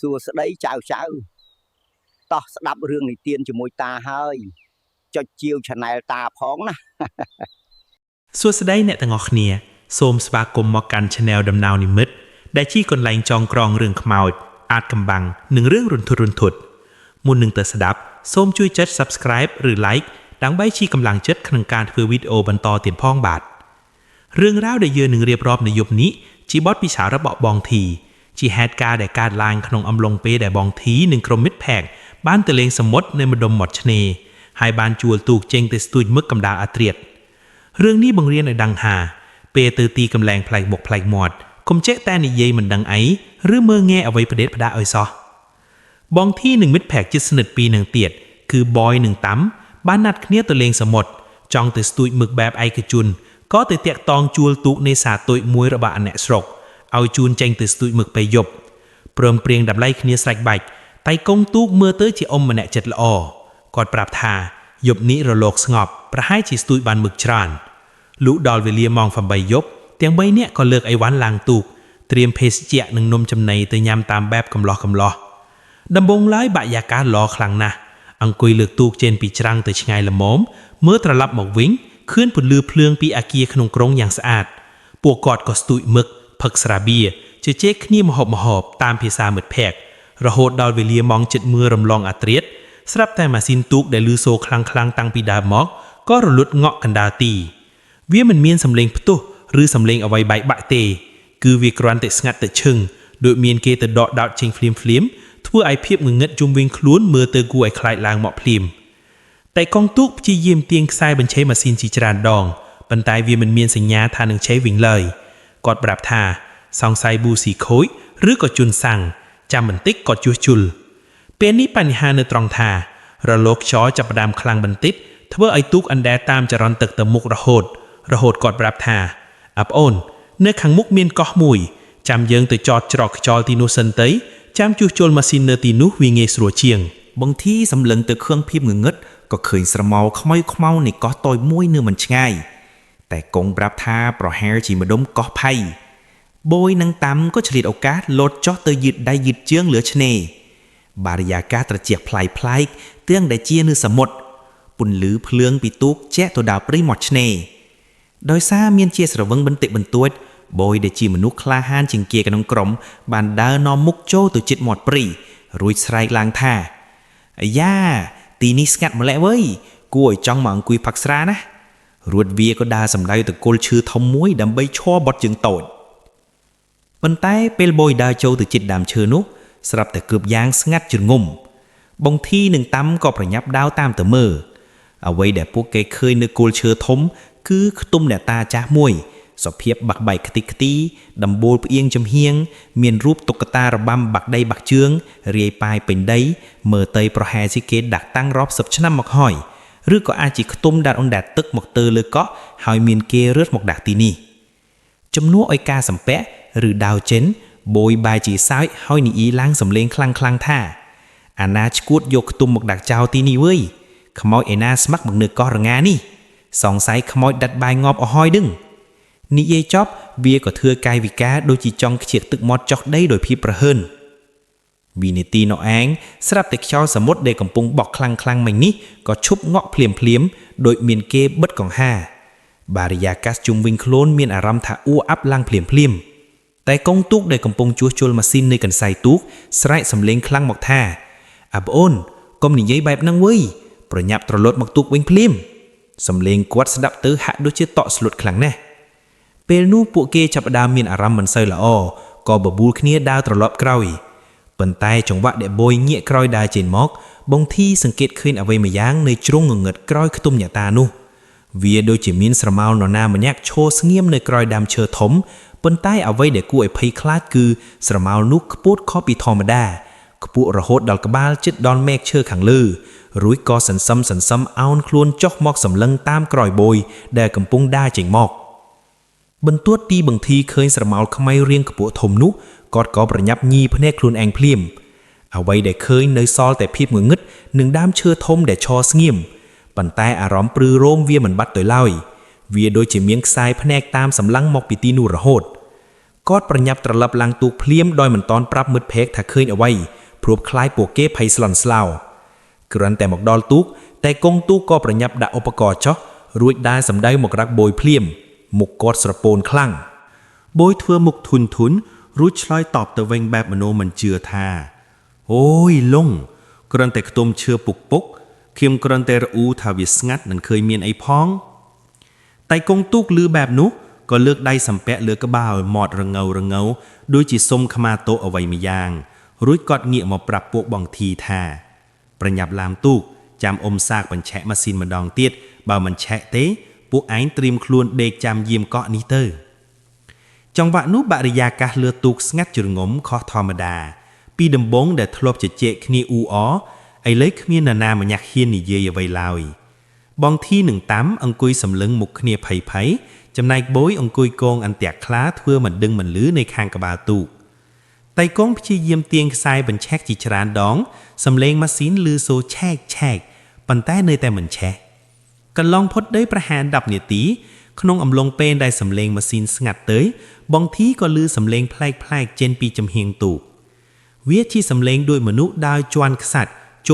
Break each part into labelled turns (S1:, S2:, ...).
S1: សួស្តីចៅតោះស្ដាប់រឿងនិទានជាមួយតាហើយចុចជាវ Channel តាផងណា
S2: សួស្តីអ្នកទាំងអស់គ្នាសូមស្វាគមន៍មកកាន់ Channel ដំណៅនិមិត្តដែលជាកន្លែងចងក្រងរឿងខ្មោចអាចកំបាំងនិងរឿងរន្ធត់មុននឹងទៅស្ដាប់សូមជួយចុច Subscribe ឬ Like ដើម្បីជាកម្លាំងចិត្តក្នុងការធ្វើវីដេអូបន្តទៀតផងបាទរឿងរ៉ាវដែលយើងនឹងរៀបរាប់នៅយប់នេះជាបទពិសោធន៍របស់បងធីជាហេតុការណ៍ដែលកើតឡើងក្នុងអំឡុងពេលដែលបងធីនិងក្រុមមិត្តភក្តិបានទៅលេងសមុទ្រនៅម្ដុំមាត់ឆ្នេរហើយបានជួលទូកចេញទៅស្ទូចមឹកកំដៅអាត្រៀតរឿងនេះបង្រៀនឲ្យដឹងថាពេលទៅទីកំលែងផ្លែកមុខផ្លែកមាត់កុំចេះតែនិយាយមិនដឹងអីឬមើងងាយអ្វីផ្ដេសផ្ដាសឲ្យសោះបងធីនិងមិត្តភក្តិជិតស្និទ្ធពីរនឹងទៀតគឺ Boy និងតាំបានណាត់គ្នាទៅលេងសមុទ្រចង់ទៅស្ទូចមឹកបែបឯកជនក៏ទៅតាក់តងជួលទូកនេសាទទុយមួយរបស់អាអ្នកស្រុកឲ្យជួនចេញទៅស្ទូចមឹកពេលយប់ព្រមព្រៀងដើម្បីគ្នាស្រេចបាច់តែកងទូកមើលទៅជាអ៊ំម្នាក់ចិត្តល្អគាត់ប្រាប់ថាយប់នេះរលកស្ងប់ប្រហែលជាស្ទូចបានមឹកច្រើនលុះដល់វេលាម៉ោង 8 យប់ទាំង3នាក់ក៏លើកអីវ៉ាន់ឡើងទូកត្រៀមភេសជ្ជៈនិងនំចំណីទៅញ៉ាំតាមបែបកំឡោះដំបូងឡើយបរិយាកាសល្អខ្លាំងណាស់អង្គុយលើកទូកចេញពីច្រាំងទៅឆ្ងាយល្មមមើលត្រឡប់មកវិញឃើញពន្លឺភ្លើងពីអគារក្នុងក្រុងយ៉ាងស្អាតពួកគាត់ក៏ស្ទូចមឹកផឹកស្រាបៀរជជែកគ្នាម្ហូបតាមភាសាមិត្តភក្តិរហូតដល់វេលាម៉ោង 7 រំលងអាត្រៀតស្រាប់តែម៉ាស៊ីនទូកដែលលឺសូរខ្លាំងតាំងពីដើមមកក៏រលត់ងក់កណ្ដាលទីវាមិនមានសំឡេងផ្ទុះឬសំឡេងអ្វីបែកបាក់ទេគឺវាគ្រាន់តែស្ងាត់តែឈឹងដូចមានគេទៅដកដោតចេញភ្លាមធ្វើឲ្យភាពងងឹតជុំវិញខ្លួនមើលទៅគួរឲ្យខ្លាចឡើងមកភ្លាមតែកងទូកព្យាយាមទាញខ្សែបញ្ឆេះម៉ាស៊ីនជាច្រើនដងប៉ុន្តែវាមិនមានសញ្ញាថានឹងឆេះវិញឡើយគាត់ប្រាប់ថាសង្ស័យប៊ូស៊ីខូចឬក៏ជន់សាំងចាំបន្តិចក៏ជួសជុលពេលនេះបញ្ហានៅត្រង់ថារលកខ្យល់ចាប់ផ្ដើមខ្លាំងបន្តិចធ្វើឲ្យទូកអណ្ដែតតាមចរន្តទឹកទៅមុខរហូតគាត់ប្រាប់ថាប្អូននៅខាងមុខមានកោះមួយចាំយើងទៅចតច្រកខ្យល់ទីនោះសិនទៅចាំជួសជុលម៉ាស៊ីននៅទីនោះវាងាយស្រួលជាង
S3: បងធីសម្លឹងទៅខឿនភាពងងឹតក៏ឃើញស្រមោលខ្មៅនៃកោះតូចមួយនៅមិនឆ្ងាយតែកងប្រាប់ថាប្រហែលជាម្ដុំកោះផៃបូយនិងតាំក៏ឆ្លៀតឱកាសលោតចុះទៅយឺតដៃយឺតជើងលើឆ្នេរបរិយាកាសត្រជាក់ប្លែកទាំងដែលជានៅសមុទ្រពន្លឺភ្លើងពីទូកជែកទៅដល់ព្រៃមាត់ឆ្នេរដោយសារមានជាស្រវឹងបន្តិចបន្តួចបូយដែលជាមនុស្សក្លាហានជាងគេក្នុងក្រុមបានដើរនាំមុខចូលទៅជិតមាត់ព្រៃរួចស្រែកឡើងថាអាយ៉ាទីនេះស្ងាត់ម្ល៉េះវើយគួរឲ្យចង់មកអង្គុយផឹកស្រាណារួចវាក៏ដើរសម្ដៅទៅគល់ឈើធំមួយដើម្បីឈរបត់ជើងតូចប៉ុន្តែពេលបូយដើរចូលទៅជិតដើមឈើនោះស្រាប់តែគើបយ៉ាងស្ងាត់ជ្រងំបងធីនិងតាំក៏ប្រញាប់ដាវតាមទៅមើលអ្វីដែលពួកគេឃើញនៅគល់ឈើធំគឺខ្ទមអ្នកតាចាស់មួយសភាពបាក់បែកខ្ទេចខ្ទីដំបូលផ្អៀងចំហៀងមានរូបតុក្កតារបាំបាក់ដីបាក់ជើងរាយប៉ាយពេញដីមើលទៅប្រហែលជាគេដាក់តាំងរាប់សិបឆ្នាំមកហើយឬក៏អាចជាខ្ទមដែលអណ្ដែតទឹកមកទៅលើកោះហើយមានគេរត់មកដាក់ទីនេះជំនួសឲ្យការសំពាក់ឬដាវចិនបូយបាយជាសើចហើយនិយាយឡើងសំឡេងខ្លាំងថាអាណាឈួតយកខ្ទមមកដាក់ចោលទីនេះវើយខ្មោចឯណាស្ម័គ្រមកនៅកោះរងានេះសង្ស័យខ្មោចដាត់បាយងាប់អស់ហើយដឹងនិយាយចប់វាក៏ធ្វើកាយវិការដូចជាចង់ខ្ជិះទឹកមាត់ចុះដីដោយភាពប្រហឺនវិនាទីនោះឯងស្រាប់តែខ្យល់សមុទ្រដែលកំពុងបក់ខ្លាំងមិញនេះក៏ឈប់ងក់ភ្លាមដូចមានគេបិទកង្ហាបរិយាកាសជុំវិញខ្លួនមានអារម្មណ៍ថាអ៊ូអាប់ឡើងភ្លាមតែកងទូកដែលកំពុងជួសជុលម៉ាស៊ីននៅកន្សែងទូកស្រែកសំឡេងខ្លាំងមកថាប្អូនកុំនិយាយបែបហ្នឹងវើយប្រញាប់ត្រឡប់មកទូកវិញភ្លាមសំឡេងគាត់ស្ដាប់ទៅហាក់ដូចជាតក់ស្លុតខ្លាំងណាស់ពេលនោះពួកគេចាប់ផ្ដើមមានអារម្មណ៍មិនសូវល្អក៏បបួលគ្នាដើរត្រឡប់ក្រោយប៉ុន្តែចង្វាក់ដែលបូយងាកក្រោយដើរចេញមកបងធីសង្កេតឃើញអ្វីមួយយ៉ាងនៅជ្រុងងងឹតក្រោយខ្ទមអ្នកតានោះវាដូចជាមានស្រមោលនរណាម្នាក់ឈរស្ងៀមនៅក្រោយដើមឈើធំប៉ុន្តែអ្វីដែលគួរឲ្យភ័យខ្លាចគឺស្រមោលនោះខ្ពស់ខុសពីធម្មតាខ្ពស់រហូតដល់ក្បាលជិតដល់មែកឈើខាងលើរួចក៏សន្សឹមអោនខ្លួនចុះមកសម្លឹងតាមក្រោយបូយដែលកំពុងដើរចេញមកបន្ទាត់ពីបង្ធីឃើញស្រមោលខ្មៅរាងខ្ពស់ធំនោះគាត់ក៏ប្រញាប់ញីភ្នែកខ្លួនឯងភ្លាមអ្វីដែលឃើញនៅសល់តែភាពងងឹតនឹងដើមឈើធំដែលឈរស្ងៀមប៉ុន្តែអារម្មណ៍ព្រឺរោមវាមិនបាត់ទៅឡើយវាដូចជាមានខ្សែភ្នែកតាមសម្លឹងមកពីទីនោះរហូត គាត់ប្រញាប់ត្រឡប់ឡើងទូកភ្លាមដោយមិនតន់ប្រាប់មិត្តភក្តិថាឃើញអ្វីព្រោះខ្លាយពួកគេភ័យស្លន់ស្លោគ្រាន់តែមកដល់ទូកតែកងទូកក៏ប្រញាប់ដាក់ឧបករណ៍ចុះរួចដើរសម្ដៅមករកបួយភ្លាមមុខគាត់ស្រពោនខ្លាំងបួយធ្វើមុខធុនរួចឆ្លើយតបទៅវិញបែបមនោមិនជឿថាអូយលងគ្រាន់តែខ្ទុំឈើពុកខ្ញុំគ្រាន់តែរអ៊ូថាវាស្ងាត់នឹងឃើញមានអីផងតែកងទូកលឺបែបនោះក៏លើកដៃសំពាក់លើក្បាលមាត់រងៅដូចជាសុំខ្មាទោសអ្វីម្យ៉ាងរួចគាត់ងាកមកប្រាប់ពួកបងធីថាប្រញាប់ឡាមទូកចាំអ៊ំសាកបញ្ឆែកម៉ាស៊ីនម្ដងទៀតបើមិនឆែកទេពួកឯងត្រៀមខ្លួនដេកចាំយាមកក់នេះទៅចង្វាក់នោះបរិយាកាសលើទូកស្ងាត់ជ្រងំខុសធម្មតាពីដំបងដែលធ្លាប់ជជែកគ្នាអ៊ូអឥឡូវគ្មាននរណាម្នាក់ហ៊ាននិយាយអ្វីឡើយបងធីនឹងតាមអង្គុយសម្លឹងមុខគ្នាភ័យចំណែកបួយអង្គុយកងអន្ទាក់ខ្លាធ្វើមិនដឹងមិនលឺនៅខាងក្បាលទូកតៃកងព្យាយាមទាញខ្សែបញ្ឆេះជាច្រើនដងសំឡេងម៉ាស៊ីនលឺសូរឆែកប៉ុន្តែនៅតែមិនឆេះកន្លងផុតដីប្រហែល10នាទីក្នុងអំឡុងពេលដែលសំឡេងម៉ាស៊ីនស្ងាត់ទៅបងធីក៏លឺសំឡេងប្លែកចេញពីចំហៀងទូកវាជាសំឡេងដូចមនុស្សដើរជាន់ខ្សាច់ជ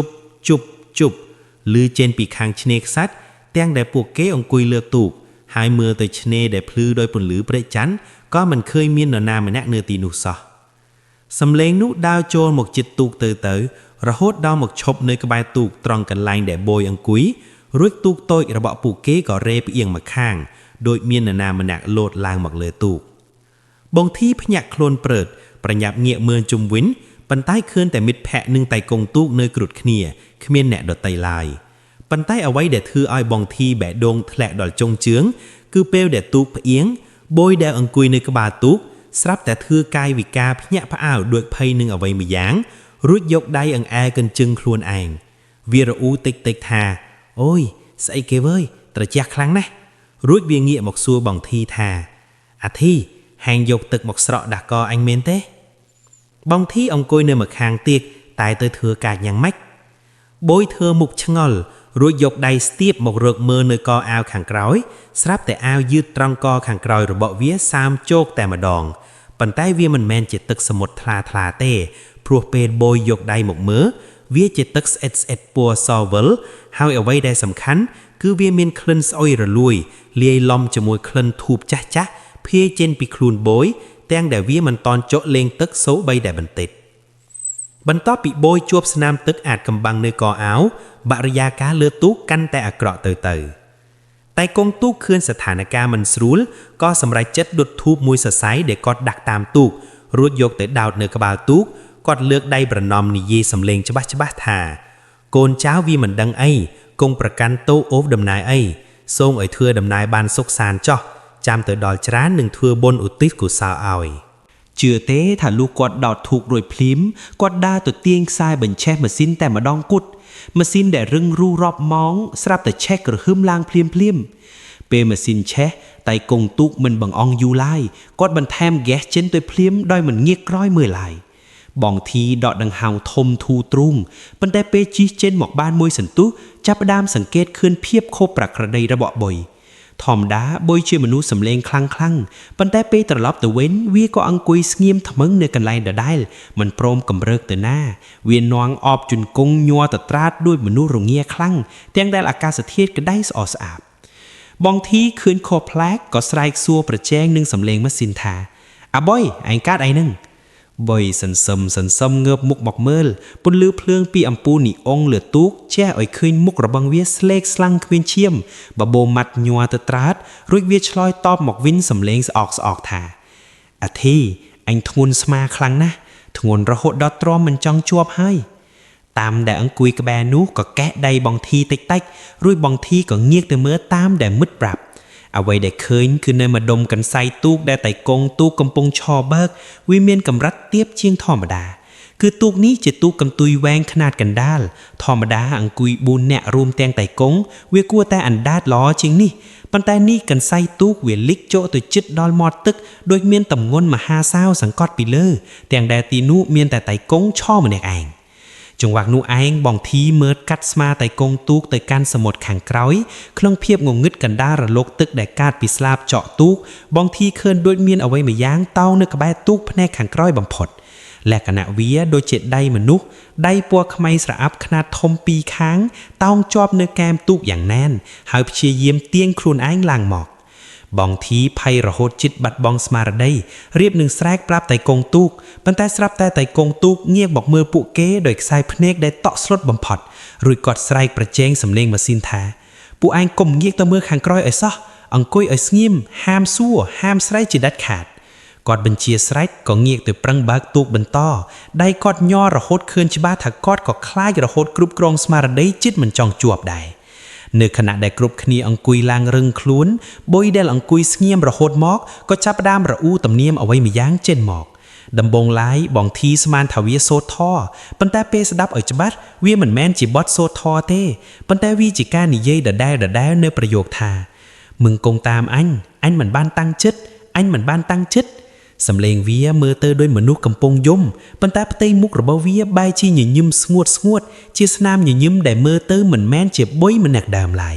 S3: ប់លឺចេញពីខាងឆ្នេរខ្សាច់ទាំងដែលពួកគេអង្គុយលើទូកហើយមើលទៅឆ្នេរដែលភ្លឺដោយពន្លឺព្រះច័ន្ទក៏មិនឃើញមាននរណាម្នាក់នៅទីនោះសោះសំឡេងនោះដើរចូលមកជិតទូកទៅរហូតដល់មកឈប់នៅក្បែរទូកត្រង់កន្លែងដែលបួយអង្គុយរួចទូកតូចរបស់ពួកគេក៏រេផ្អៀងមកខាងដោយមាននរណាម្នាក់លោតឡើងមកលើទូកបងធីភ្ញាក់ខ្លួនព្រឺតប្រញាប់ងាកមើលជុំវិញប៉ុន្តែឃើញតែមិត្តភ័ក្តិនិងតៃកងទូកនៅគ្រុតគ្នាគ្មានអ្នកដទៃឡើយប៉ុន្តែអ្វីដែលធ្វើឲ្យបងធីបេះដូងធ្លាក់ដល់ចុងជើងគឺពេលដែលទូកផ្អៀងបួយដែលអង្គុយនៅក្បាលទូកស្រាប់តែធ្វើកាយវិការភ្ញាក់ផ្អើលដូចភ័យនឹងអ្វីម្យ៉ាងរួចយកដៃអង្អែលកញ្ជឹងខ្លួនឯងវារអ៊ូតិចថាអូយស្អីគេវើយត្រជាក់ខ្លាំងណាស់រួចវាងាកមកសួរបងធីថាអាធីហែងយកទឹកមកស្រក់ដាក់កអញមែនទេបងធីអង្គុយនៅម្ខាងទៀតតែទៅធ្វើការយ៉ាងម៉េចបួយធ្វើមុខឆ្ងល់រួចយកដៃស្ទាបមករកមើលនៅកអាវខាងក្រោយស្រាប់តែអាវយឺតត្រង់កខាងក្រោយរបស់វាសាមជោកតែម្ដងប៉ុន្តែវាមិនមែនជាទឹកសមុទ្រថ្លាទេព្រោះពេលបួយយកដៃមកមើលវាជាទឹកស្អិតពណ៌សវិលហើយអ្វីដែលសំខាន់គឺវាមានក្លិនស្អុយរលួយលាយឡំជាមួយក្លិនធូបចាស់ភាយចេញពីខ្លួនបួយទាំងដែលវាមិនតន់ចុកលេងទឹកសូបីតែបន្តិចបន្ទាប់ពីបួយជួបស្នាមទឹកអាចកំបាំងនៅកអាវបរិយាកាសលើទូកកាន់តែអាក្រក់ទៅតែកងទូកឃើញស្ថានភាពមិនស្រួលក៏សម្រេចចិត្តដុតធូបមួយសរសៃដែលគាត់ដាក់តាមទូករួចយកទៅដោតនៅក្បាលទូកគាត់លើកដៃប្រណម្យនិយាយសំឡេងច្បាស់ថាកូនចៅវាមិនដឹងអីគង់ប្រកាន់តោអូវដំណើរអីសូមឲ្យធ្វើដំណើរបានសុខសាន្តចោះចាំទៅដល់ច្រាននឹងធ្វើបុណ្យឧទ្ទិសកុសលឲ្យជឿទេថាលុះគាត់ដោតធូបរួចភ្លាមគាត់ដើរទៅទាញខ្សែបញ្ឆេះម៉ាស៊ីនតែម្ដងគត់ម៉ាស៊ីនដែលរឹងរូសរាប់ម៉ោងស្រាប់តែឆេះក្រហឹមឡើងភ្លាមពេលម៉ាស៊ីនឆេះតែកងទូកមិនបង្អង់យូរឡើយគាត់បន្ថែមហ្គាសចេញទៅភ្លាមដោយមិនងាកក្រោយមើលឡើយបងធីដកដង្ហោធំធូរទ្រូងប៉ុន្តែពេលជិះចេញមកបានមួយសន្ទុះចាប់ផ្ដើមសង្កេតឃើញភាពខុសប្រក្រតីរបស់បុយធម្មតាបុយជាមនុស្សសម្លេងខ្លាំងប៉ុន្តែពេលត្រឡប់ទៅវិញវាក៏អង្គុយស្ងៀមថ្មឹងនៅកន្លែងដដែលមិនព្រមកម្រើកទៅណាវានាំអបជង្គង់ញ័រតត្រាតដោយមនុស្សរងាខ្លាំងទាំងដែលអាកាសធាតុក្តៅស្អស្អាតបងធីឃើញខុសប្លែកក៏ស្រែកសួរប្រជែងនឹងសម្លេងម៉ាស៊ីនថាអាបុយឯងកាត់អីហ្នឹងបុយសន្សឹមងើបមុខមកមើលពន្លឺភ្លើងពីអំពូលនីអុងលើទូកជះឲ្យឃើញមុខរបស់វាស្លេកស្លាំងគ្មានឈាមបបោម៉ាត់ញ័រទៅត្រាតរួចវាឆ្លើយតបមកវិញសំឡេងស្អកថាអាធីអញធ្ងន់ស្មាខ្លាំងណាស់ធ្ងន់រហូតដល់ទ្រាំមិនចង់ជាប់ហើយតាមដែលអង្គុយក្បែរនោះក៏កេះដៃបងធីតិចរួចបងធីក៏ងាកទៅមើលតាមដែលមិត្តប្រាប់អ្វីដែលឃើញគឺនៅម្ដុំកន្សៃទូកដែលតៃកងទូកកំពុងឈរបើកវាមានកម្រិតទាបជាងធម្មតាគឺទូកនេះជាទូកកន្ទុយវែងខ្នាតកណ្ដាលធម្មតាអង្គុយ4នាក់រួមទាំងតៃកងវាគួរតែអណ្ដាតល្អជាងនេះប៉ុន្តែនេះកន្សៃទូកវាលិចចុះទៅជិតដល់មាត់ទឹកដូចមានទម្ងន់មហាសាវសង្កត់ពីលើទាំងដែលទីនោះមានតែតៃកងឈរម្នាក់ឯងច
S2: ចង្វាក់នោះឯងបងធីមើលកាត់ស្មាតែកងទូកទៅកាន់សមុទ្រខាងក្រោយក្នុងភាពងងឹតកណ្ដាលរលកទឹកដែលកើតពីស្លាបเจาะទូកបងធីឃើញដូចមានអ្វីម្យ៉ាងតោងនៅក្បែរទូកផ្នែកខាងក្រោយបំផុតលក្ខណៈវាដូចជាដៃមនុស្សដៃពណ៌ខ្មៅស្រអាប់ខ្នាតធំពីរខាងតោងជាប់នៅកែមទូកយ៉ាងណែនហើយព្យាយាមទាញខ្លួនឯងឡើងមកបងធីភ័យរហូតជិតបាត់បង់ស្មារតីរៀបនឹងស្រែកប្រាប់តែកងទូកប៉ុន្តែស្រាប់តែកងទូកងាកមកមើលពួកគេដោយខ្សែភ្នែកដែលតក់ស្លុតបំផុតរួចគាត់ស្រែកប្រជែងសំឡេងម៉ាស៊ីនថាពួកឯងកុំងាកទៅមើលខាងក្រោយឲ្យសោះអង្គុយឲ្យស្ងៀមហាមសួរហាមស្រែកជាដាច់ខាតគាត់បញ្ជាស្រេចក៏ងាកទៅប្រឹងបើកទូកបន្តដៃគាត់ញ័ររហូតឃើញច្បាស់ថាគាត់ក៏ខ្លាចរហូតគ្រប់គ្រងស្មារតីជិតមិនចង់ជាប់ដែរនៅខណៈដែលគ្រប់គ្នាអង្គុយឡើងរឹងខ្លួនបុយដែលអង្គុយស្ងៀមរហូតមកក៏ចាប់ផ្ដើមរអ៊ូទំនៀមអ្វីម្យ៉ាងចេញមកដំបងឡាយបងធីស្មានថាវាសូត្រធរប៉ុន្តែពេលស្ដាប់ឲ្យច្បាស់វាមិនមែនជាបទសូត្រធរទេប៉ុន្តែវាជាការនិយាយដដែលនៅប្រយោគថាមឹងគង់តាមអញមិនបានតាំងចិត្តអញមិនបានតាំងចិត្តសំឡេងវាមើលទៅដូចមនុស្សកំពុងយំប៉ុន្តែផ្ទៃមុខរបស់វាបែរជាញញឹមស្ងួតជាស្នាមញញឹមដែលមើលទៅមិនមែនជាបុយម្នាក់ដើមឡើយ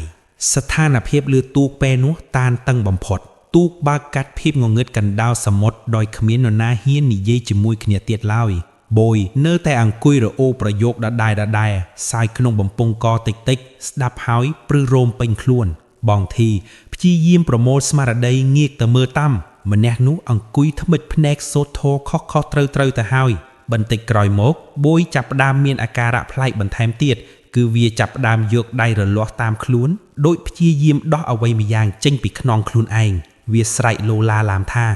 S2: ស្ថានភាពលើទូកពេលនោះតានតឹងបំផុតទូកបើកកាត់ភាពងងឹតកណ្ដាលសមុទ្រដោយគ្មាននរណាហ៊ាននិយាយជាមួយគ្នាទៀតឡើយបុយនៅតែអង្គុយរអូប្រយោគដដែលសាយក្នុងបំពង់កតិចស្ដាប់ហើយព្រឺរោមពេញខ្លួនបងធីព្យាយាមប្រមូលស្មារតីងាកទៅមើលតាមម្នាក់នោះអង្គុយថ្មិចភ្នែកសូត្រធរខុសត្រូវទៅហើយបន្តិចក្រោយមកបុយចាប់ផ្ដើមមានអាការៈប្លែកបន្ថែមទៀតគឺវាចាប់ផ្ដើមយកដៃរលាស់តាមខ្លួនដោយព្យាយាមដោះអ្វីម្យ៉ាងចេញពីខ្នងខ្លួនឯងវាស្រែកលោឡាឡាមថា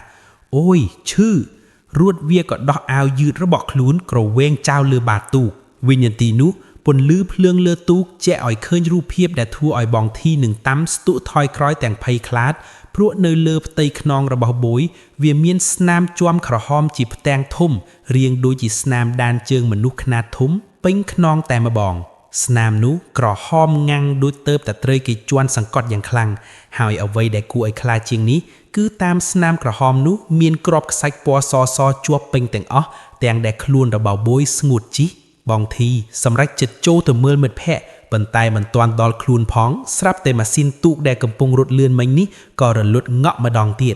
S2: អូយឈឺរួចវាក៏ដោះអាវយឺតរបស់ខ្លួនក្រវែងចោលលើបាតទូកវិញ្ញាទីនោះពន្លឺភ្លើងលើទូកជែកឲ្យឃើញរូបភាពដែលធ្វើឲ្យបងធីនឹងតាំស្ទុះថយក្រោយទាំងភ័យខ្លាចព្រោះនៅលើផ្ទៃខ្នងរបស់បុយវាមានស្នាមជាំក្រហមជាផ្ទាំងធំរាងដូចជាស្នាមដានជើងមនុស្សខ្នាតធំពេញខ្នងតែម្ដងស្នាមនោះក្រហមងាំងដូចទៅតែត្រូវគេជន់សង្កត់យ៉ាងខ្លាំងហើយអ្វីដែលគួរឲ្យខ្លាចជាងនេះគឺតាមស្នាមក្រហមនោះមានគ្រាប់ខ្សាច់ពណ៌សជាប់ពេញទាំងអស់ទាំងដែលខ្លួនរបស់បុយស្ងួតជីបងធីសម្រេចចិត្តចូលទៅមើលមិត្តភ័ក្តិប៉ុន្តែមិនទាន់ដល់ខ្លួនផងស្រាប់តែម៉ាស៊ីនទូកដែលកំពុងរត់លឿនមិញនេះក៏រលត់ងក់ម្ដងទៀត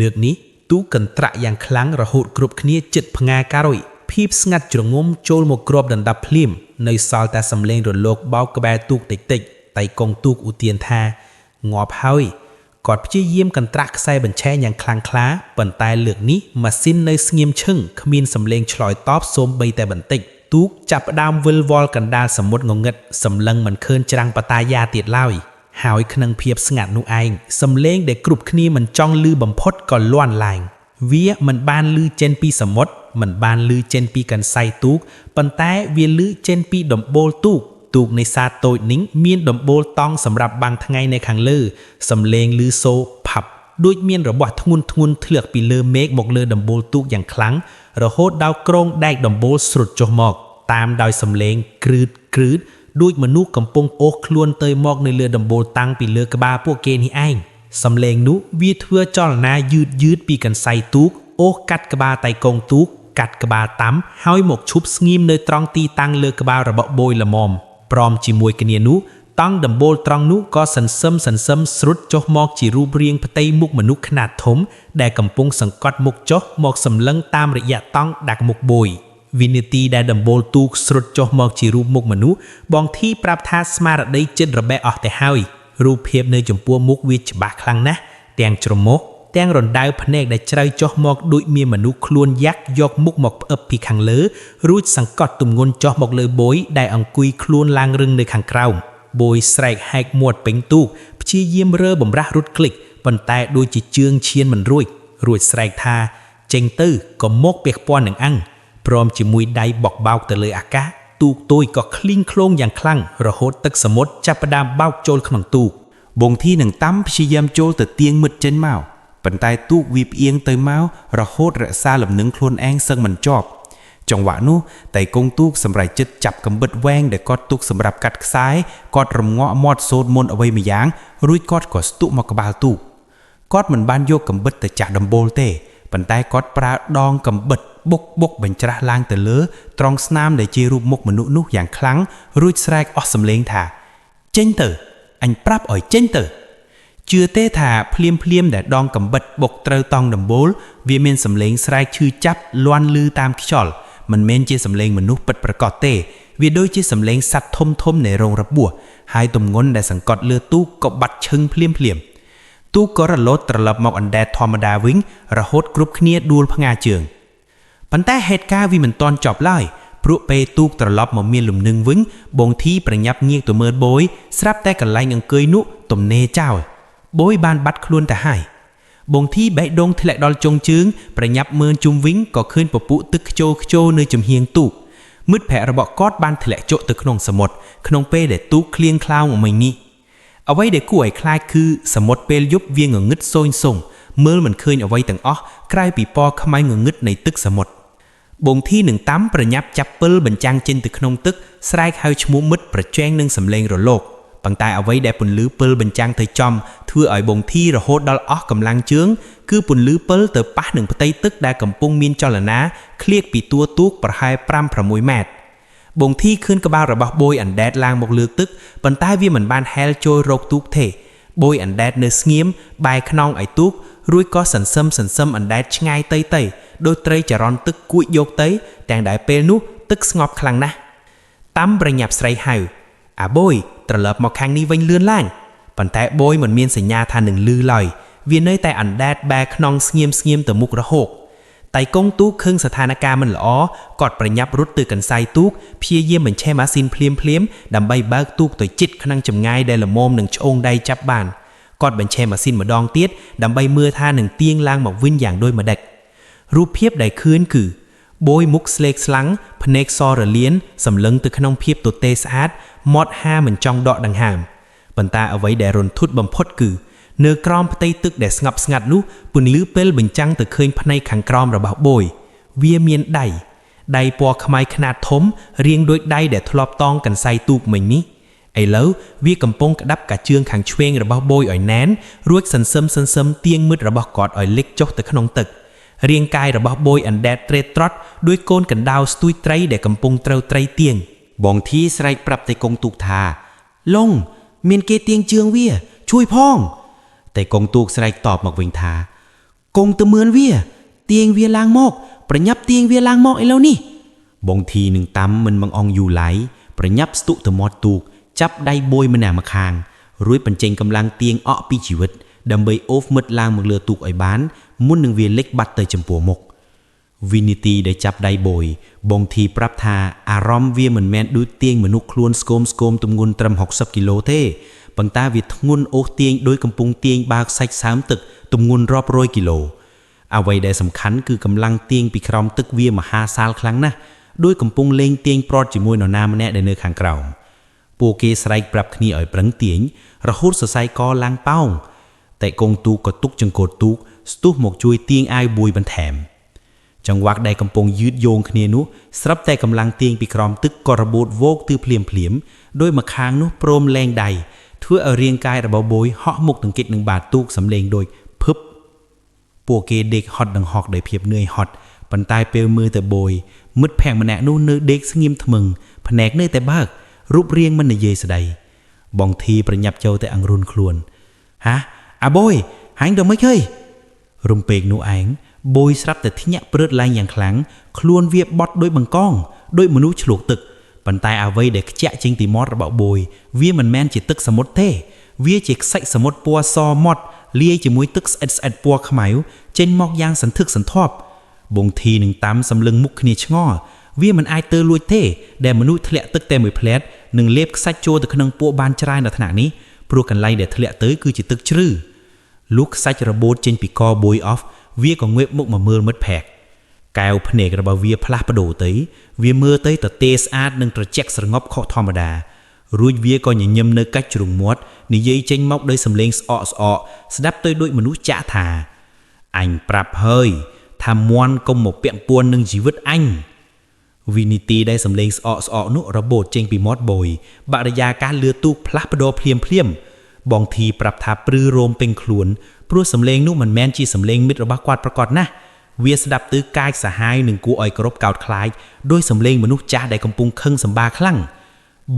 S2: លើកនេះទូកកន្ត្រាក់យ៉ាងខ្លាំងរហូតគ្រប់គ្នាជិតផ្ងាការុយភាពស្ងាត់ជ្រងំចូលមកគ្របដណ្ដប់ភ្លាមនៅសល់តែសំឡេងរលកបោកក្បែរទូកតិចតែកងទូកឧទានថាងាប់ហើយគាត់ព្យាយាមកន្ត្រាក់ខ្សែបញ្ឆេងយ៉ាងខ្លាំងក្លាប៉ុន្តែលើកនេះម៉ាស៊ីននៅស្ងៀមឈឹងគ្មានសំឡេងឆ្លើយតបសូម្បីតែបន្តិចទូកចាប់ផ្ដើមវិលវល់កណ្ដាលសមុទ្รงងឹតសម្លឹងមិនឃើញច្រាំងបតាយាទៀតឡើយហើយក្នុងភាពស្ងាត់នោះឯងសំឡេងដែលគ្រប់គ្នាមិនចង់ឮបំផុតក៏លាន់ឡើងវាមិនបានឮចេញពីសមុទ្រមិនបានឮចេញពីកន្សែងទូកប៉ុន្តែវាឮចេញពីដំបូលទូកនេសាទតូចនេះមានដំបូលតង់សម្រាប់បាំងថ្ងៃនៅខាងលើសំឡេងឮសូផាប់ដូចមានរបស់ធ្ងន់ធ្លាក់ពីលើមេឃមកលើដំបូលទូកយ៉ាងខ្លាំងរហូតដល់ក្រងដែកដំបូលស្រុតចុះមកតាមដោយសំឡេងគ្រឺតដូចមនុស្សកំពុងអូសខ្លួនទៅមកនៅលើដំបូលតាំងពីលើក្បាលពួកគេនេះឯងសំឡេងនោះវាធ្វើចលនាយឺតពីកន្សែងទូកអូសកាត់ក្បាលតៃកងទូកកាត់ក្បាលតាំហើយមកឈប់ស្ងៀមនៅត្រង់ទីតាំងលើក្បាលរបស់បុយល្មមព្រមជាមួយគ្នានោះតង់ដំបូលត្រង់នោះក៏សន្សឹមស្រុតចុះមកជារូបរាងផ្ទៃមុខមនុស្សខ្នាតធំដែលកំពុងសង្កត់មុខចុះមកសម្លឹងតាមរយៈតង់ដាក់មុខបុយវិនាទីដែលដំបូលទូកស្រុតចុះមកជារូបមុខមនុស្សបងធីប្រាប់ថាស្មារតីចិត្តរបេះអស់ទៅហើយរូបភាពនៅចំពោះមុខវាច្បាស់ខ្លាំងណាស់ទាំងច្រមុះទាំងរណ្ដៅភ្នែកដែលជ្រៅចុះមកដូចមានមនុស្សខ្លួនយ៉ាក់យកមុខមកផ្អឹបពីខាងលើរួចសង្កត់ទម្ងន់ចុះមកលើបុយដែលអង្គុយខ្លួនឡើងរឹងនៅខាងក្រោមបុយស្រែកហែកមាត់ពេញទូកព្យាយាមរើបំរាស់រត់คลิกប៉ុន្តែដូចជាជើងឈានមិនរួចស្រែកថាចេញទៅក៏មកពាក់ព័ន្ធនឹងអាំងព្រមជាមួយដៃបោកទៅលើអាកាសទូកតូចក៏ឃ្លីងឃ្លោងយ៉ាងខ្លាំងរហូតទឹកសមុទ្រចាប់ផ្ដើមបោកចូលក្នុងទូកបងធីនឹងតាំព្យាយាមចូលទៅទាញមិត្តចេញមកប៉ុន្តែទូកវាផ្អៀងទៅមករហូតរក្សាលំនឹងខ្លួនឯងសឹងមិនជាប់ចង្វាក់នោះតែកងទូកសម្រេចចិត្តចាប់កំបិតវែងដែលគាត់ទុកសម្រាប់កាត់ខ្សែគាត់រងាក់មាត់សូត្រមុនអ្វីម្យ៉ាងរួចគាត់ក៏ស្ទុះមកក្បាលទូកគាត់មិនបានយកកំបិតទៅចាស់ដំបូលទេ
S3: ប៉ុន្តែគាត់ប្រើដងកំបិតបុកបញ្ច្រាស់ឡើងទៅលើត្រង់ស្នាមដែលជារូបមុខមនុស្សនោះយ៉ាងខ្លាំងរួចស្រែកអស់សំឡេងថាចេញទៅអញប្រាប់ឲ្យចេញទៅជឿទេថាភ្លាមដែលដងកំបិតបុកត្រូវតង់ដំបូលវាមានសំឡេងស្រែកឈឺចាប់លាន់លឺតាមខ្យល់មិនមែនជាសំឡេងមនុស្សពិតប្រាកដទេវាដូចជាសំឡេងសត្វធំនៃរោងរបួសហើយទម្ងន់ដែលសង្កត់លើទូកក៏បាត់ឈឹងភ្លាមទូកក៏រលត់ត្រឡប់មកអណ្ដែតធម្មតាវិញរហូតគ្រប់គ្នាដួលផ្ងាជើងប៉ុន្តែហេតុការណ៍វាមិនទាន់ចប់ឡើយព្រោះពេលទូកត្រឡប់មកមានលំនឹងវិញបងធីប្រញាប់ងាកទៅមើលបូយស្រាប់តែកន្លែងអង្គុយនោះទំនេរចោលបូយបានបាត់ខ្លួនទៅហើយបងធីបេះដូងធ្លាក់ដល់ចុងជើងប្រញាប់មើលជុំវិញក៏ឃើញពពួកទឹកខ្ជោនៅចំហៀងទូកមិត្តភ័ក្តិរបស់គាត់បានធ្លាក់ជក់ទៅក្នុងសមុទ្រក្នុងពេលដែលទូកឃ្លៀងខ្លោងមិញនេះអ្វីដែលគួរឲ្យខ្លាចគឺសមុទ្រពេលយប់វាងងឹតសូញសូងមើលមិនឃើញអ្វីទាំងអស់ក្រៅពីពណ៌ខ្មៅងងឹតនៃទឹកសមុទ្របងធីនឹងតាមប្រញាប់ចាប់ពិលបញ្ចាំងចេញទៅក្នុងទឹកស្រែកហៅឈ្មោះមិត្តប្រជែងនឹងសំឡេងរលកប៉ុន្តែអ្វីដែលពន្លឺពិលបញ្ចាំងទៅចំធ្វើឲ្យបងធីរហូតដល់អស់កម្លាំងជើងគឺពន្លឺពិលទៅប៉ះនឹងផ្ទៃទឹកដែលកំពុងមានចលនាឃ្លាតពីតួទូកប្រហែល 5-6 ម៉ែត្របងធីឃើញក្បាលរបស់បូយអណ្ដែតឡើងមកលើទឹកប៉ុន្តែវាមិនបានហែលចូលរកទូកទេបូយអណ្ដែតនៅស្ងៀមបែរខ្នងឲ្យទូករួចក៏សន្សឹមអណ្ដែតឆ្ងាយទៅដោយត្រីចរន្តទឹកគួចយកទៅទាំងដែលពេលនោះទឹកស្ងប់ខ្លាំងណាស់តាមប្រញាប់ស្រីហៅអាបូយត្រឡប់មកខាងនេះវិញលឿនឡើងប៉ុន្តែបូយមិនមានសញ្ញាថានឹងលឺឡើយវានៅតែអណ្ដែតបែរខ្នងស្ងៀមទៅមុខរហូតតែកងទូកឃើញស្ថានភាពមិនល្អគាត់ប្រញាប់រត់ទៅកន្សែងទូកព្យាយាមបញ្ឆេះម៉ាស៊ីនភ្លាមដើម្បីបើកទូកទៅជិតក្នុងចម្ងាយដែលល្មមនឹងឆ្អូងដៃចាប់បានគាត់បញ្ឆេះម៉ាស៊ីនម្ដងទៀតដើម្បីមើលថានឹងទាញឡើងមកវិញយ៉ាងដូចម្ដេចរូបភាពដែលឃើញគឺបូយមុខស្លេកស្លាំងភ្នែកសរលៀនសម្លឹងទៅក្នុងភាពទទេស្អាតមាត់ហាមិនចង់ដកដង្ហើមប៉ុន្តែអ្វីដែលរន្ធត់បំផុតគឺនៅក្រោមផ្ទៃទឹកដែលស្ងប់ស្ងាត់នោះពន្លឺពេលបញ្ចាំងទៅឃើញផ្នែកខាងក្រោមរបស់បូយវាមានដៃពណ៌ខ្មៅខ្នាតធំរាងដូចដៃដែលធ្លាប់តងកន្សែងទូកមិញនេះឥឡូវវាកំពុងក្តាប់កាជើងខាងឆ្វេងរបស់បូយឲ្យណែនរួចសន្សឹមទាញមិត្តរបស់គាត់ឲ្យលិចចុះទៅក្នុងទឹករាងកាយរបស់បូយអណ្ដែតត្រេតត្រត់ដោយកូនកណ្ដោស្ទួយត្រីដែលកំពុងត្រូវត្រីទាញបងធីស្រែកប្រាប់តែកងទូកថាឡុងមានគេទាញជើងវាជួយផងតែកងទូកស្រែកតបមកវិញថាកងទៅមឿនវាទាញវាឡើងមកប្រញាប់ទាញវាឡើងមកឥឡូវនេះបងធីនឹងតាមមិនមកអងយូឡៃប្រញាប់ស្ទុកទៅមាត់ទូកចាប់ដៃបូយម្នាក់ម្ខាងរួចបញ្ចេញកម្លាំងទាញអក់ពីជីវិតដើម្បីអូសមិត្តឡើងមកលើទូកឲ្យបានមុននឹងវាលិចបាត់ទៅចំពោះមុខវិនិតិដែលចាប់ដៃបូយបងធីប្រាប់ថាអារម្មណ៍វាមិនមែនដូចទាញមនុស្សខ្លួនស្គមទម្ងន់ត្រឹម60គីឡូទេប៉ុន្តែវាធ្ងន់អូសទាញដោយកំពុងទាញបាវខ្សាច់សើមទឹកទម្ងន់រាប់រយគីឡូអ្វីដែលសំខាន់គឺកម្លាំងទាញពីក្រោមទឹកវាមហាសាលខ្លាំងណាស់ដោយកំពុងលេងទាញប្រត់ជាមួយនរណាម្នាក់ដែលនៅខាងក្រោមពួកគេស្រែកប្រាប់គ្នាឲ្យប្រឹងទាញរហូតសរសៃកឡើងប៉ោងតែកងទូកក៏ទុកចង្កូតទូកស្ទុះមកជួយទាញអាវបួយបន្ថែមចង្វាក់ដែលកំពុងយឺតយោងគ្នានោះស្រាប់តែកម្លាំងទាញពីក្រោមទឹកក៏របូតវោកទៅភ្លាមដោយម្ខាងនោះព្រមលែងដៃធ្វើឲ្យរាងកាយរបស់បូយហក់មុខនឹងគិតនឹងបាតទូកសំលេងដូចភឹបពួកគេដេកហត់ដង្ហក់ដោយភាពនឿយហត់ប៉ុន្តែពេលមើលទៅបូយមិត្តភក្តិម្នាក់នោះនៅដេកស្ងៀមថ្មឹងភ្នែកនៅតែបើករូបរាងមិននិយាយស្ដីបងធីប្រញាប់ចូលទៅអង្រួនខ្លួនហាអាបូយហាញ់ទៅមិនឃើញរំពេកនោះឯងបូយស្រាប់តែធ្ញាក់ព្រឹតឡើងយ៉ាងខ្លាំងខ្លួនវាបត់ដោយបង្កងដោយមនុស្សឆ្លុះទឹកប៉ុន្តែអ្វីដែលខ្ជាក់ចេញពីមាត់របស់បូយវាមិនមែនជាទឹកសមុទ្រទេវាជាខ្សាច់សមុទ្រពណ៌សមាត់លាយជាមួយទឹកស្អិតពណ៌ខ្មៅចេញមកយ៉ាងសន្ធឹកសន្ធាប់បងធីនឹងតាមសម្លឹងមុខគ្នាឆ្ងល់វាមិនអាចទៅលួចទេដែលមនុស្សធ្លាក់ទឹកតែមួយផ្លែតនឹងលេបខ្សាច់ចូលទៅក្នុងពួកបានច្រើនដល់ថ្នាក់នេះព្រោះកន្លែងដែលធ្លាក់ទៅគឺជាទឹកជ្រៅលុះខ្សាច់របូតចេញពីកបួយអស់វាក៏ងើបមុខមកមើលមិត្តភក្តិកែវភ្នែករបស់វាផ្លាស់ប្ដូរទៅវាមើលទៅទទេស្អាតនិងត្រជាក់ស្រងប់ខុសធម្មតារួចវាក៏ញញឹមនៅកាច់ជ្រុងមាត់និយាយចេញមកដោយសំឡេងស្អកស្ដាប់ទៅដូចមនុស្សចាក់ថាអញប្រាប់ហើយថាមន់កុំមកពាក់ពួននឹងជីវិតអញវិនិតិដែលសំឡេងស្អកនោះរបូតចេញពីមាត់បូយបរិយាកាសលឿទូកផ្លាស់ប្ដូរភ្លាមបងធីប្រាប់ថាព្រឺរោមពេញខ្លួនព្រោះសំឡេងនោះមិនមែនជាសំឡេងមិត្តរបស់គាត់ប្រកបណាស់ វាស្ដាប់ទៅកាយសាហាយនឹងគួរឲ្យគោរពកោតខ្លាចដោយសំឡេងមនុស្សចាស់ដែលកំពុងខឹងសម្បាខ្លាំង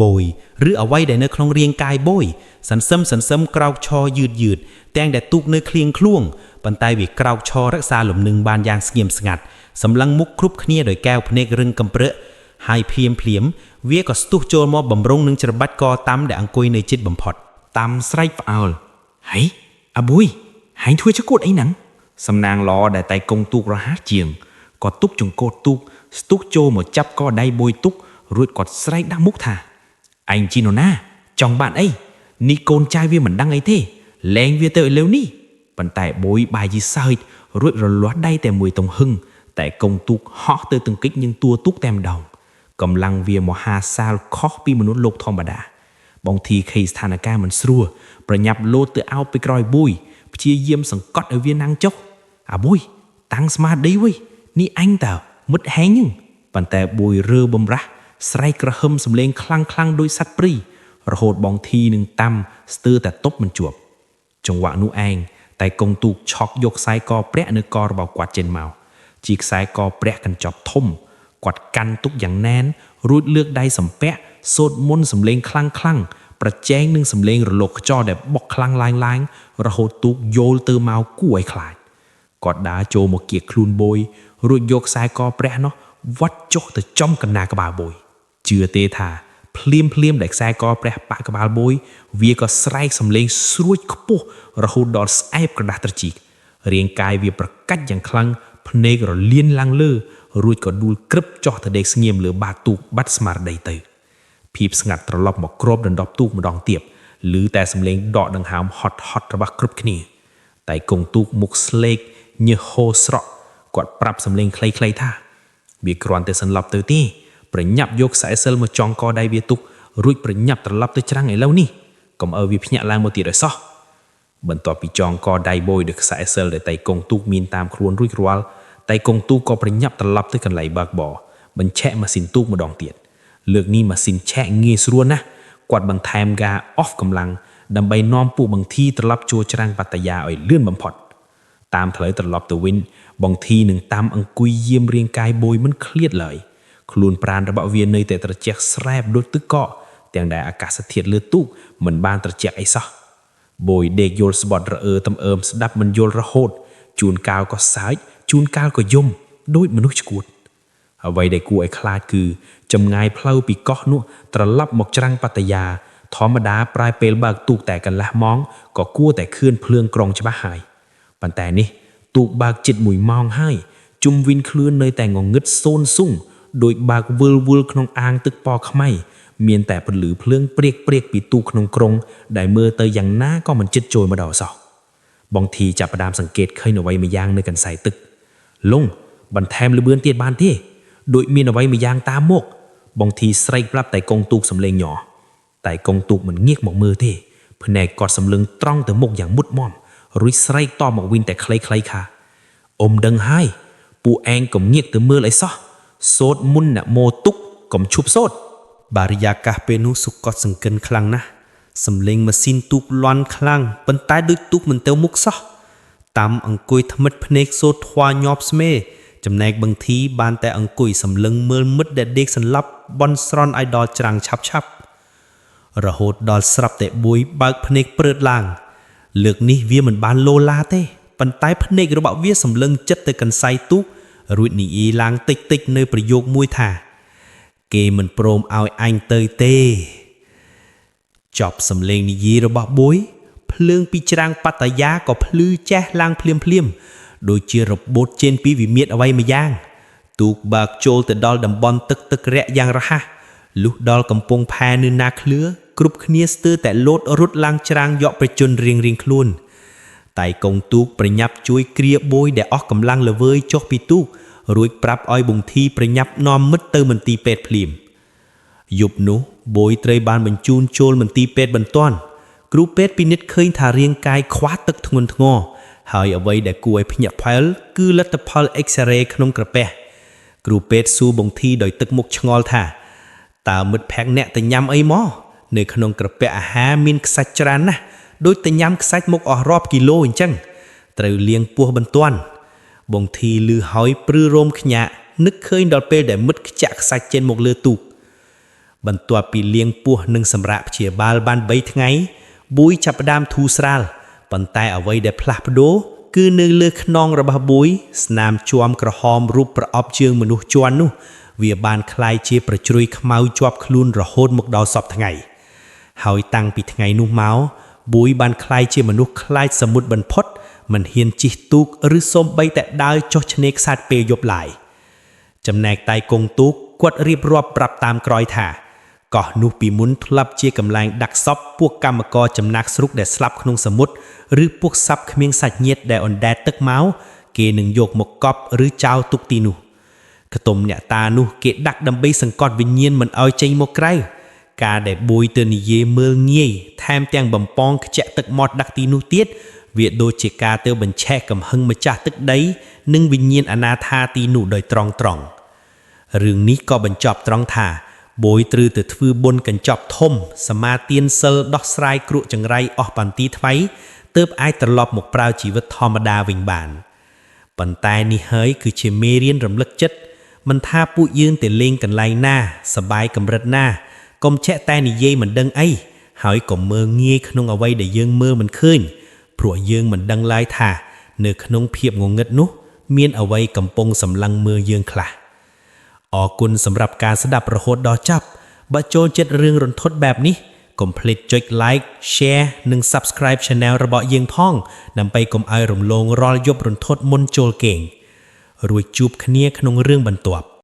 S3: បូយឬអ្វីដែលនៅក្នុងរាងកាយបូយសន្សឹមក្រោកឈរយឺតទាំងដែលទូកនៅឃ្លៀងឃ្លួងប៉ុន្តែវាក្រោកឈររក្សាលំនឹងបានយ៉ាងស្ងៀមស្ងាត់សម្លឹងមុខគ្រប់គ្នាដោយកែវភ្នែករឹងកំព្រឹកហើយភ្លាមវាក៏ស្ទុះចូលមកបំរុងនឹងច្របាច់កតាំដែលអង្គុយនៅជិតបំផុតតាំស្រែកផ្អើលហេអាប៊ុយហាញធ្វើចកូតអីហ្នឹងសំណាងឡដែលតែកងទូករហ័សជាងក៏ទុកចង្កូតទូកស្ទុះចូលមកចាប់កដៃប៊ុយទុករួចគាត់ស្រែកដាក់មុខថាឯងជីណូណាចង់បានអីនេះកូនចាយវាមិនដឹងអីទេលែងវាទៅឲ្យលៅនេះប៉ុន្តែប៊ុយបាយជីសើចរួចរលាស់ដៃតែមួយតុងហឹងតែកងទូកហោះទៅទង្គិចនឹងតួទូកតែម្ដងកម្លាំងវាមហាសាលខុសពីមនុស្សលោកធម្មតាបងធីឃើញស្ថានភាពមិនស្រួលប្រញាប់លោតទៅអោបពីក្រោយប៊ុយព្យាយាមសង្កត់ឲ្យវាណាំងចុះអាប៊ុយតាំងស្មារតីវិញនេះអញតើមុតហែងហ្នឹងប៉ុន្តែប៊ុយរើបំរាស់ស្រែកក្រហមសំលេងខ្លាំងដោយសัตว์ព្រីរហូតបងធីនឹងតាំស្ទើរតែទប់មិនជាប់ចង្វាក់នោះឯងតែកងទូកឆក់យកខ្សែកព្រះនៅករបស់គាត់ចេញមកជាខ្សែកព្រះកញ្ចប់ធំគាត់កាន់ទុកយ៉ាងណែនរួចលើកដៃសំពាក់សូត្រមន្តសំលេងខ្លាំងប្រជែងនឹងសំលេងរលកខ្យល់ដែលបុកខ្លាំងឡើងរហូតទូកយល់ទៅមកគួរឲ្យខ្លាចគាត់ដើរចូលមកគៀកខ្លួនប៊ុយរួចយកខ្សែកព្រះនោះវត្តចុះទៅចំកណ្ដាលក្បាលប៊ុយជឿទេថាភ្លាមដែលខ្សែកព្រះប៉ាក់ក្បាលប៊ុយវាក៏ស្រែកសំឡេងស្រួចខ្ពស់រហូតដល់ស្អែបក្រដាស់ត្រជីករាងកាយវាប្រកាច់យ៉ាងខ្លាំងភ្នែករលៀនឡើងលើរួចក៏ដួលក្រឹបចុះទៅដេកស្ងៀមលើបាតទូកបាត់ស្មារតីទៅភាពស្ងាត់ត្រឡប់មកគ្របដណ្ដប់ទូកម្ដងទៀតឮតែសំឡេងដកដង្ហើមហត់របស់គ្រប់គ្នាតែកងទូកមុខស្លេកញើសហូរស្រក់គាត់ប្រាប់សំឡេងខ្លីៗថាវាគ្រាន់តែសន្លប់ទៅទេប្រញាប់យកខ្សែសិលមកចងកដៃវាទុករួចប្រញាប់ត្រឡប់ទៅច្រាំងឥឡូវនេះកុំឲ្យវាភ្ញាក់ឡើងមកទៀតឲ្យសោះបន្ទាប់ពីចងកដៃប៊ុយដោយខ្សែសិលដែលតែកងទូកមានតាមខ្លួនរួចរាល់តែកងទូកក៏ប្រញាប់ត្រឡប់ទៅកន្លែងបើកបរបញ្ឆេះម៉ាស៊ីនទូកម្ដងទៀតលើកនេះម៉ាស៊ីនឆេះងាយស្រួលណាស់គាត់បន្ថែមការអស់កម្លាំងដើម្បីនាំពួកបង្ធីត្រឡប់ចូលច្រាំងបត្តយាឲ្យលឿនបំផុតតាមផ្លូវត្រឡប់ទៅវិញបង្ធីនឹងតាមអង្គុយយាមរាងកាយប៊ុយមិនឃ្លាតឡើយខ្លួនប្រាណរបស់វានៅតែត្រជាក់ស្រែបដូចទឹកកកទាំងដែលអាកាសធាតុលើទូកមិនបានត្រជាក់អីសោះប៊ុយដេកយល់ស្បត់រអើតំអើមស្ដាប់មិនយល់រហូតជួនកាលក៏សើចជួនកាលក៏យំដូចមនុស្សឈួតអ្វីដែលគួរឲ្យខ្លាចគឺចម្ងាយផ្លូវពីកោះនោះត្រឡប់មកច្រាំងបត្តយាធម្មតាប្រាយពេលបើកទូកតែកន្លះម៉ោងក៏គួរតែខឿនភ្លើងក្រុងច្បាស់ហើយប៉ុន្តែនេះទូកបើកជិត1ម៉ោងហើយជុំវិញខ្លួននៅតែងងឹតសូនស៊ុងដោយបើកវល់ក្នុងអាងទឹកពណ៌ខ្មៅមានតែពន្លឺភ្លើងព្រាកពីទូកក្នុងក្រុងដែលមើលទៅយ៉ាងណាក៏មិនជិតចូលមកដល់សោះបងធីចាប់ផ្ដើមសង្កេតឃើញអ្វីមួយយ៉ាងនៅកន្សែងទឹកលងបន្ថែមលឿនទៀតបានទេដូចមានអ្វីមួយយ៉ាងតាមមកបងធីស្រែកប្រាប់តែកងទូកសំឡេងnhỏតែកងទូកមិនងាកមកមើលទេភ្នែកគាត់សម្លឹងត្រង់ទៅមុខយ៉ាងមុតមមរួចស្រែកតបមកវិញតែខ្លីៗថាអ៊ំដឹងហើយពួកឯងកុំងាកទៅមើលអីសោះសូត្រមុនណាមោទុកកុំឈប់សូត្របារិយាកាសពេលនោះសុកត់សង្កិនខ្លាំងណាស់សំឡេងម៉ាស៊ីនទូកលាន់ខ្លាំងប៉ុន្តែដូចទូកមិនទៅមុខសោះតាមអង្គុយថ្មិតភ្នែកសូត្រថ្វាញាប់ស្មេចំណែកបង្ធីបានតែអង្គុយសម្លឹងមើលមិត្តដែលដេកសន្លប់បន់ស្រន់ឲ្យដល់ច្រាំងឆាប់រហូតដល់ស្រាប់តែប៊ុយបើកភ្នែកព្រឺតឡើងលើកនេះវាមិនបានលោឡាទេប៉ុន្តែភ្នែករបស់វាសម្លឹងចិត្តទៅកន្សៃទូករួចនិយាយឡើងតិចនៅប្រយោគមួយថាគេមិនព្រមឲ្យអញទៅទេចប់សំឡេងនិយាយរបស់ប៊ុយភ្លើងពីច្រាំងបត្តយាក៏ភ្លឺចេះឡើងភ្លាមដូចជារបូតចេញពីវិមាត្រអ្វីមួយយ៉ាងទូកបើកចូលទៅដល់តំបន់ទឹករាក់យ៉ាងរហ័សលុះដល់កំពង់ផែនៅណាឃ្លឿគ្រប់គ្នាស្ទើរតែលោតរត់ឡើងច្រាំងយកប្រជជនរៀងខ្លួនតែកងទូកប្រញាប់ជួយគ្រាប៊ុយដែលអស់កម្លាំងល្វើយចុះពីទូករួចប្រាប់ឲ្យបង្ធីប្រញាប់នាំមិត្តទៅមន្ទីរពេទ្យភ្លាមយប់នោះប៊ុយត្រូវបានបញ្ជូនចូលមន្ទីរពេទ្យបន្ទាន់គ្រូពេទ្យពិនិត្យឃើញថារាងកាយខ្វះទឹកធ្ងន់ធ្ងរហើយអ្វីដែលគួរឲ្យភ្ញាក់ផ្អើលគឺលទ្ធផល X-ray ក្នុងក្រពះគ្រូពេទ្យសួរបង្ធីដោយទឹកមុខឆ្ងល់ថាតើមិត្តភក្តិអ្នកទៅញ៉ាំអីមកនៅក្នុងក្រពះអាហារមានខ្សាច់ច្រើនណាស់ដូចទៅញ៉ាំខ្សាច់មកអស់រាប់គីឡូអញ្ចឹងត្រូវលាងពោះបន្ទាន់ បងធីលឺហើយព្រឺរោមខ្ញាក់នឹកឃើញដល់ពេលដែលមិត្តខ្ចាក់ខ្សាច់ចេញមកលើទូកបន្ទាប់ពីលាងពោះនិងសម្រាកព្យាបាលបាន3ថ្ងៃប៊ួយចាប់ផ្ដើមធូរស្រាលប៉ុន្តែអ្វីដែលផ្លាស់ប្ដូរគឺនៅលើខ្នងរបស់ប៊ួយស្នាមជួមក្រហមរូបប្រអប់ជើងមនុស្សជាន់នោះវាបានคล้ายជាប្រជ្រុយខ្មៅជាប់ខ្លួនរហូតមកដល់សពថ្ងៃហើយតាំងពីថ្ងៃនោះមកប៊ួយបានคล้ายជាមនុស្សខ្លាចសមុទ្របំផុតមិនហ៊ានជិះទូកឬសូម្បីតែដើរចុះឆ្នេរខ្សាច់ពេលយប់ឡើយចំណែកតៃគង់ទូកគាត់រៀបរាប់ប្រាប់តាមក្រោយថាកោះនោះពីមុនធ្លាប់ជាកន្លែងដាក់សពពួកកម្មករចំណាក់ស្រុកដែលស្លាប់ក្នុងសមុទ្រឬពួកសត្វគ្មានសាច់ញាតិដែលអណ្ដែតទឹកមកគេនឹងយកមកកប់ឬចោលទុកទីនោះខ្ទមអ្នកតានោះគេដាក់ដើម្បីសង្កត់វិញ្ញាណមិនឲ្យចេញមកក្រៅការដែលប៊ួយទៅនិយាយមើលងាយថែមទាំងបំពងខ្ជាក់ទឹកមាត់ដាក់ទីនោះទៀតវាដូចជាការទៅបញ្ឆេះកំហឹងម្ចាស់ទឹកដីនិងវិញ្ញាណអនាថាទីនោះដោយត្រង់រឿងនេះក៏បញ្ចប់ត្រង់ថាប៊ួយត្រូវទៅធ្វើបុណ្យកញ្ចប់ធំសមាទានសិលដោះស្រាយគ្រក់ចង្រៃអស់បន្ទីថ្មីទើបអាចត្រឡប់មកប្រើជីវិតធម្មតាវិញបានប៉ុន្តែនេះហើយគឺជាមេរៀនរំលឹកចិត្តមិនថាពួកយើងទៅលេងកន្លែងណាសបាយកម្រិតណាកុំចាក់តែនិយាយមិនដឹងអីហើយកុំមើលងាយក្នុងអ្វីដែលយើងមើលមិនឃើញព្រោះយើងមិនដឹងឡើយថានៅក្នុងភាពងងឹតនោះមានអ្វីកំពុងសម្លឹងមើលយើងខ្លះអរគុណសម្រាប់ការស្ដាប់រហូតដល់ចប់បើចូលចិត្តរឿងរន្ធត់បែបនេះកុំភ្លេចចុច like share និង subscribe channel របស់យើងផងដើម្បីកុំឲ្យរំលងរាល់យប់រន្ធត់មុនចូលគេងរួចជួបគ្នាក្នុងរឿងបន្ទាប់